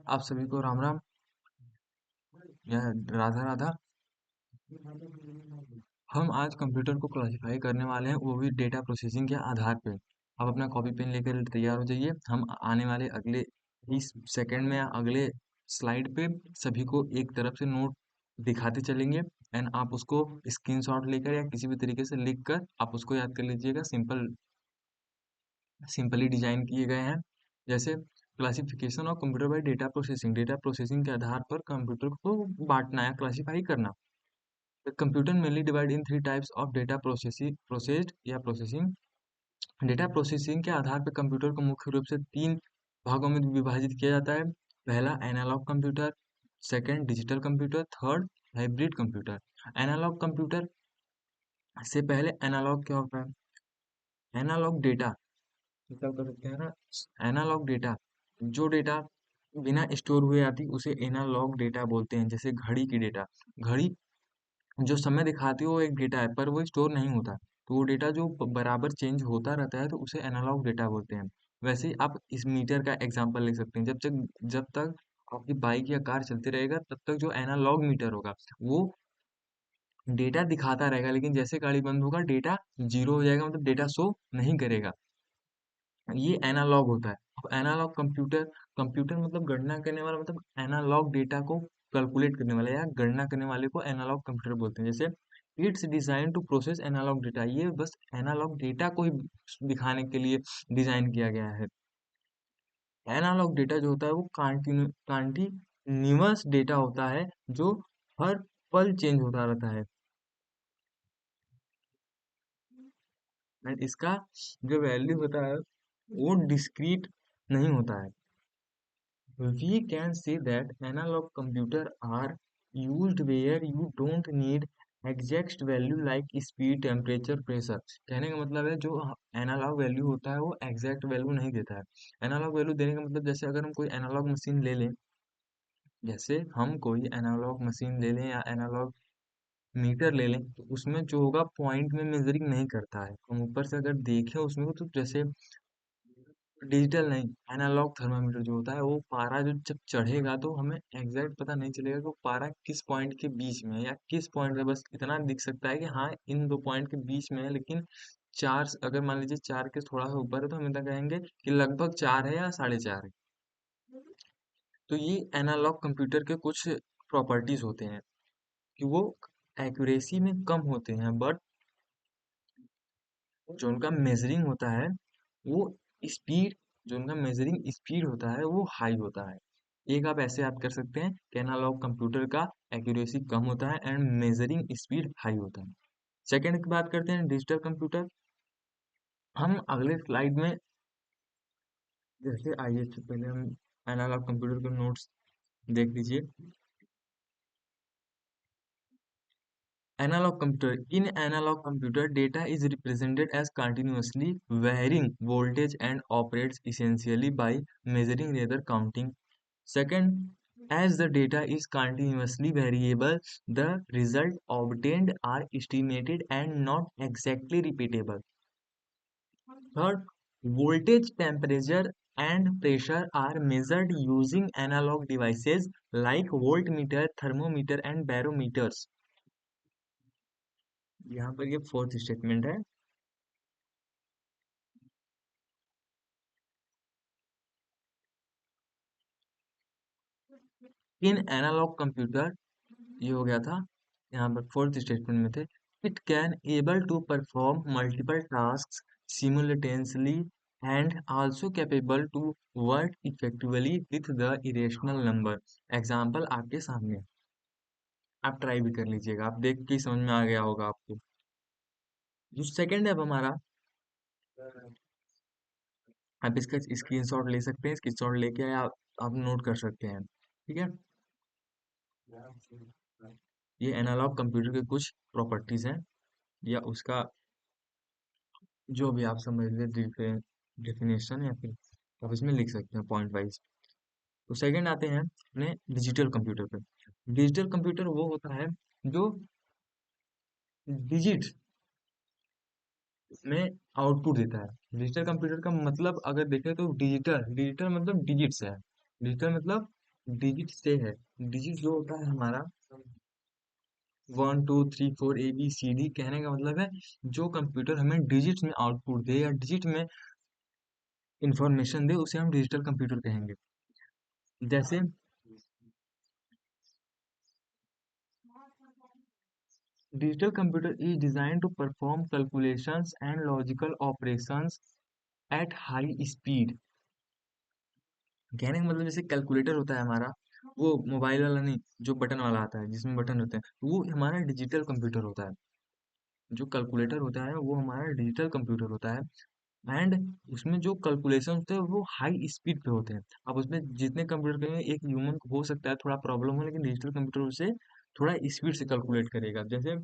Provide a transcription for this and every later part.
आप सभी को राम राम या राधा राधा। हम आज कंप्यूटर को क्लासिफाई करने वाले हैं, वो भी डेटा प्रोसेसिंग के आधार पे। आप अपना कॉपी पेन लेकर तैयार हो जाइए। हम आने वाले अगले 20 सेकंड में या अगले स्लाइड पे सभी को एक तरफ से नोट दिखाते चलेंगे, एंड आप उसको स्क्रीनशॉट लेकर या किसी भी तरीके से लिख कर आप उसको याद कर लीजिएगा। सिंपली डिजाइन किए गए हैं। जैसे classification of computer bye data processing के आधार पर कंप्यूटर को बांटना या क्लासिफाई करना। The computer mainly divide in three types of data processing processed या processing। डेटा प्रोसेसिंग के आधार पर कंप्यूटर को मुख्य रूप से तीन भागों में विभाजित किया जाता है। पहला analogue computer, second digital computer, third hybrid computer. Analogue computer से पहले एनालॉग क्या होता है? एनालॉग डेटा मतलब कर सकते हैं ना, एनालॉग डेटा जो डेटा बिना स्टोर हुए आती उसे एनालॉग डेटा बोलते हैं। जैसे घड़ी की डेटा, घड़ी जो समय दिखाती है वो एक डेटा है पर वो स्टोर नहीं होता, तो वो डेटा जो बराबर चेंज होता रहता है तो उसे एनालॉग डेटा बोलते हैं। वैसे ही आप इस मीटर का एग्जांपल ले सकते हैं। जब तक आपकी बाइक या कार चलती रहेगा तब तक जो एनालॉग मीटर होगा वो डेटा दिखाता रहेगा, लेकिन जैसे गाड़ी बंद होगा डेटा जीरो हो जाएगा, मतलब डेटा शो नहीं करेगा। ये एनालॉग होता है। अब एनालॉग कंप्यूटर, कंप्यूटर मतलब गणना करने वाला, मतलब एनालॉग डेटा को कैलकुलेट करने वाला या गणना करने वाले को एनालॉग कंप्यूटर बोलते हैं। जैसे it's design to process analogue data, ये बस एनालॉग डेटा को ही दिखाने के लिए डिजाइन किया गया है। एनालॉग डेटा जो होता है वो कॉन्टिन्यूअस डेटा होता है जो हर पल चेंज होता रहता है, एंड इसका जो वैल्यू होता है वो डिस्क्रीट नहीं होता है। We can say that analog computer are used where you don't need exact value like speed, temperature, pressure। कहने का मतलब है जो एनालॉग वैल्यू होता है वो एग्जैक्ट वैल्यू नहीं देता है। एनालॉग वैल्यू देने का मतलब जैसे अगर हम कोई एनालॉग मशीन ले लें, जैसे हम कोई एनालॉग मशीन ले लें या एनालॉग मीटर ले लें, तो उसमें जो होगा पॉइंट में मेजरिंग नहीं करता है। हम ऊपर से अगर देखें उसमें को, तो जैसे डिजिटल नहीं, एनालॉग थर्मामीटर जो होता है वो पारा जो जब चढ़ेगा तो हमें एग्जैक्ट पता नहीं चलेगा कि वो पारा किस पॉइंट के बीच में है या किस पॉइंट में, बस इतना दिख सकता है कि हाँ इन दो पॉइंट के बीच में है। लेकिन चार, अगर मान लीजिए चार के थोड़ा सा ऊपर है तो हम इतना कहेंगे कि लगभग चार है या 4.5 है। तो ये एनालॉग कंप्यूटर के कुछ प्रॉपर्टीज होते हैं कि वो एक्यूरेसी में कम होते हैं, बट जो उनका मेजरिंग होता है वो स्पीड, जो उनका मेजरिंग स्पीड होता है वो हाई होता है। एक आप ऐसे याद कर सकते हैं कि एनालॉग कंप्यूटर का एक्यूरेसी कम होता है एंड मेजरिंग स्पीड हाई होता है। सेकंड की बात करते हैं डिजिटल कंप्यूटर। हम अगले स्लाइड में, जैसे आइए तो पहले हम एनालॉग कंप्यूटर के नोट्स देख लीजिए। Analog computer. In analog computer, data is represented as continuously varying voltage and operates essentially by measuring rather counting. Second, as the data is continuously variable, the result obtained are estimated and not exactly repeatable. Third, voltage, temperature, and pressure are measured using analog devices like voltmeter, thermometer, and barometers. यहाँ पर ये fourth statement है। इन analogue computer, ये हो गया था, यहाँ पर फोर्थ स्टेटमेंट में थे। It can able to perform multiple task simultaneously and also capable to work effectively with the irrational number. Example आपके सामने है। आप ट्राई भी कर लीजिएगा, आप देख के ही समझ में आ गया होगा आपको। जो सेकंड है अब हमारा, आप इसका स्क्रीनशॉट ले सकते हैं, स्क्रीनशॉट लेके आप नोट कर सकते हैं, ठीक है। ये एनालॉग कंप्यूटर के कुछ प्रॉपर्टीज हैं, या उसका जो भी आप समझ ले डेफिनेशन, या फिर आप इसमें लिख सकते हैं पॉइंट वाइज। तो सेकंड आते हैं अपने डिजिटल कंप्यूटर पे। डिजिटल कंप्यूटर वो होता है जो डिजिट में आउटपुट देता है। डिजिटल कंप्यूटर का मतलब अगर देखें तो डिजिटल, डिजिटल मतलब डिजिट्स है। डिजिटल मतलब डिजिट से है। डिजिट जो होता है हमारा 1 2 3 4 ABCD, कहने का मतलब है जो कंप्यूटर हमें डिजिट्स में आउटपुट दे या डिजिट में इंफॉर्मेशन दे उसे हम डिजिटल कंप्यूटर कहेंगे। जैसे digital computer is design to perform calculations and logical operations at high speed. कहने का मतलब जैसे कैलकुलेटर होता है हमारा, वो मोबाइल वाला नहीं, जो बटन वाला आता है जिसमें बटन होते हैं, वो हमारा डिजिटल कंप्यूटर होता है। जो कैलकुलेटर होता है वो हमारा डिजिटल कंप्यूटर होता है। एंड उसमें जो कैलकुलेशन होते हैं वो हाई स्पीड पे होते हैं। अब उसमें जितने कंप्यूटर करेंगे एक ह्यूमन को हो सकता है थोड़ा प्रॉब्लम हो, लेकिन डिजिटल कंप्यूटर उसे थोड़ा स्पीड से कैलकुलेट करेगा। जैसे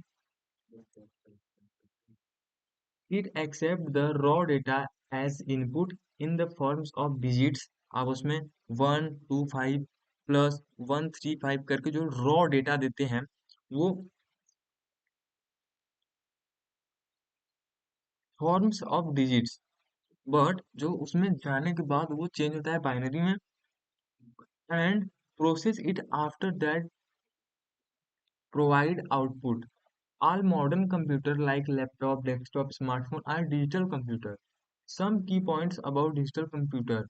it accept the raw data as input in the forms of digits. आप उसमें 1 2 5 प्लस 1 3 5 करके जो रॉ डेटा देते हैं वो फॉर्म्स ऑफ डिजिट्स, बट जो उसमें जाने के बाद वो चेंज होता है बाइनरी में, and process it after that provide output. All modern computers like laptop, desktop, smartphone are digital computer. Some key points about digital computer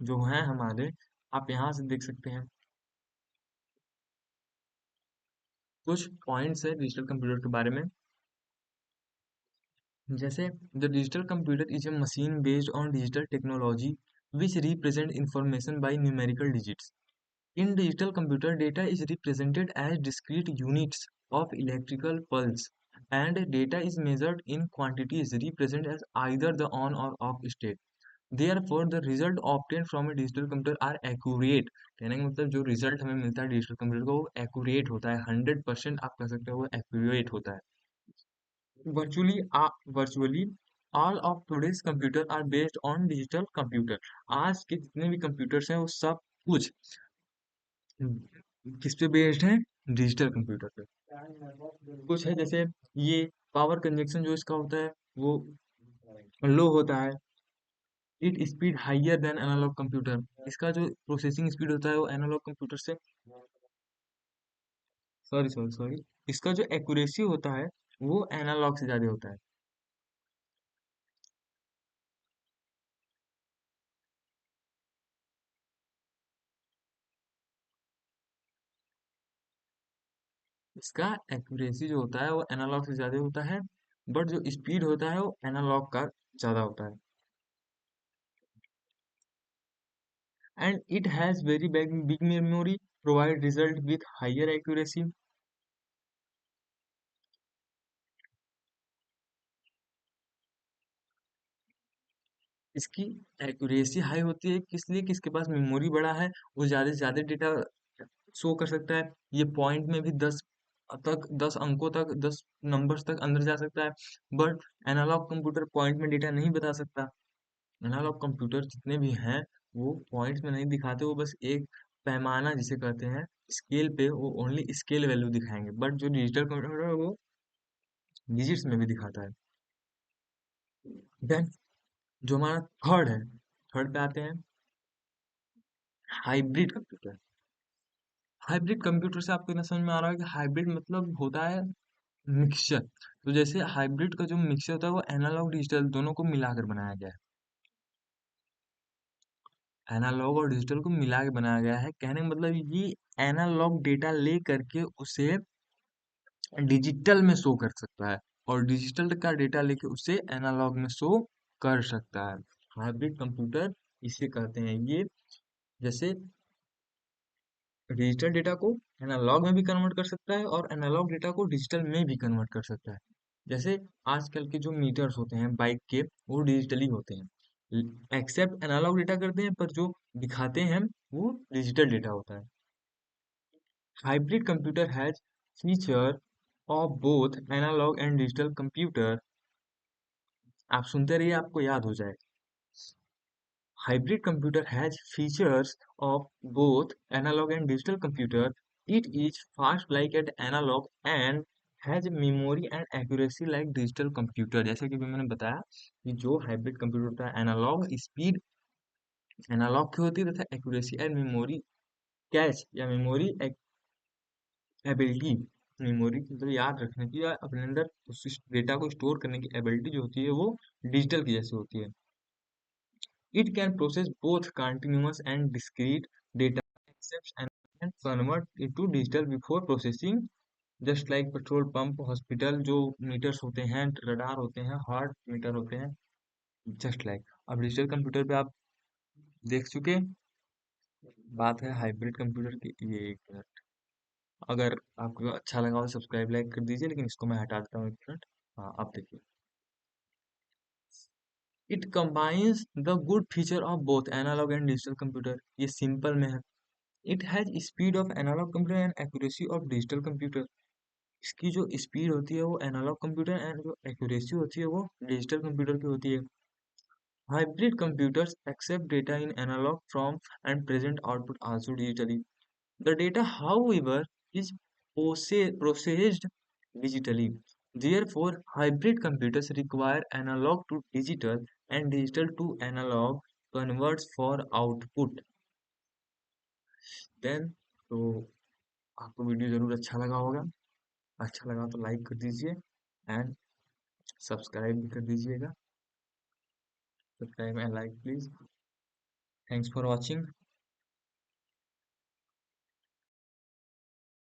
जो हैं हमारे, आप यहाँ से देख सकते हैं कुछ पॉइंट्स है डिजिटल कंप्यूटर के बारे में। जैसे the digital computer is a machine based on digital technology which represent information by numerical digits. In digital computer, data is represented as discrete units of electrical pulse, and data is measured in quantities represented as either the on or off state. Therefore, the result obtained from a digital computer are accurate. कहने का मतलब जो result हमें मिलता है digital computer का वो accurate होता है, 100% आप कह सकते हो वो एक्यूरेट होता है। Virtually, all of today's computer are based on digital computer. आज के जितने भी कंप्यूटर्स हैं वो सब कुछ किस पे बेस्ड है? डिजिटल कंप्यूटर पे। कुछ है जैसे ये पावर कंजक्शन जो इसका होता है वो लो होता है। It speed higher than analogue computer, इसका जो प्रोसेसिंग स्पीड होता है वो एनालॉग कंप्यूटर से, सॉरी, इसका जो एक्यूरेसी होता है वो एनालॉग से ज्यादा होता है। इसका एक्यूरेसी जो होता है वो एनालॉग से ज्यादा होता है, बट जो स्पीड होता है वो एनालॉग का ज्यादा होता है। And it has very big memory provide result with higher accuracy. इसकी एक्यूरेसी हाई होती है किस लिए कि इसके पास मेमोरी बड़ा है, वो ज्यादा से ज्यादा डेटा शो कर सकता है। ये पॉइंट में भी 10 अंकों तक, 10 नंबर्स तक अंदर जा सकता है, बट एनालॉग कंप्यूटर पॉइंट में डेटा नहीं बता सकता। एनालॉग कंप्यूटर जितने भी हैं वो पॉइंट्स में नहीं दिखाते, वो बस एक पैमाना जिसे कहते हैं स्केल पे, वो ओनली स्केल वैल्यू दिखाएंगे, बट जो डिजिटल कंप्यूटर है वो डिजिट्स में भी दिखाता है। देन जो हमारा थर्ड है, थर्ड पे आते हैं हाइब्रिड कंप्यूटर। हाइब्रिड कंप्यूटर से आपको इतना समझ में आ रहा है कि हाइब्रिड मतलब होता है मिक्सचर। तो जैसे हाइब्रिड का जो मिक्सचर होता है वो एनालॉग डिजिटल दोनों को मिलाकर बनाया गया है। एनालॉग और डिजिटल को मिला के बनाया गया है, कहने का मतलब ये एनालॉग डेटा ले करके उसे डिजिटल में शो कर सकता है, और डिजिटल का डेटा लेके उसे एनालॉग में शो कर सकता है। हाइब्रिड कंप्यूटर इसे कहते हैं। ये जैसे डिजिटल डेटा को एनालॉग में भी कन्वर्ट कर सकता है और एनालॉग डेटा को डिजिटल में भी कन्वर्ट कर सकता है। जैसे आजकल के जो मीटर्स होते हैं बाइक के वो डिजिटली होते हैं, एक्सेप्ट एनालॉग डेटा करते हैं, पर जो दिखाते हैं वो डिजिटल डेटा होता है। Hybrid computer has feature of both analogue and digital computer. आप सुनते रहिए आपको याद हो जाए। Hybrid computer has features of both analog and digital computer. It is fast like an analog and has memory and accuracy like digital computer। जैसे कि अभी मैंने बताया कि जो हाइब्रिड कंप्यूटर होता है एनालॉग स्पीड एनालॉग की होती है, तथा एक्यूरेसी एंड मेमोरी कैच या मेमोरी एबिलिटी, मेमोरी मतलब याद रखने की या अपने अंदर उस डेटा को स्टोर करने की एबिलिटी जो होती है वो डिजिटल की जैसी होती है। It can process both continuous and discrete data, accept and convert into digital before processing, just like petrol pump, hospital जो मीटर्स होते हैं, रडार होते हैं, हार्ट मीटर होते हैं, जस्ट लाइक। अब डिजिटल कंप्यूटर पे आप देख चुके, बात है हाइब्रिड कंप्यूटर की। ये एक मिनट, अगर आपको अच्छा लगा हो सब्सक्राइब लाइक कर दीजिए, लेकिन इसको मैं हटा देता हूँ एक मिनट। हाँ आप देखिए, it combines the good feature of both analogue and digital computer. ये सिंपल में है। It has speed of analogue computer and accuracy of digital computer. इसकी जो स्पीड होती है वो एनालॉग कंप्यूटर एंड जो एक्यूरेसी होती है वो डिजिटल कंप्यूटर की होती है। Hybrid computers accept data in analog form and present output also digitally. The data, however, is processed digitally. Therefore, hybrid computers require analog to digital and digital to analog converts for output. Then, तो आपको video जरूर अच्छा लगा होगा। अच्छा लगा तो like कर दीजिए एंड सब्सक्राइब भी कर दीजिएगा। Subscribe and like please. Thanks for watching.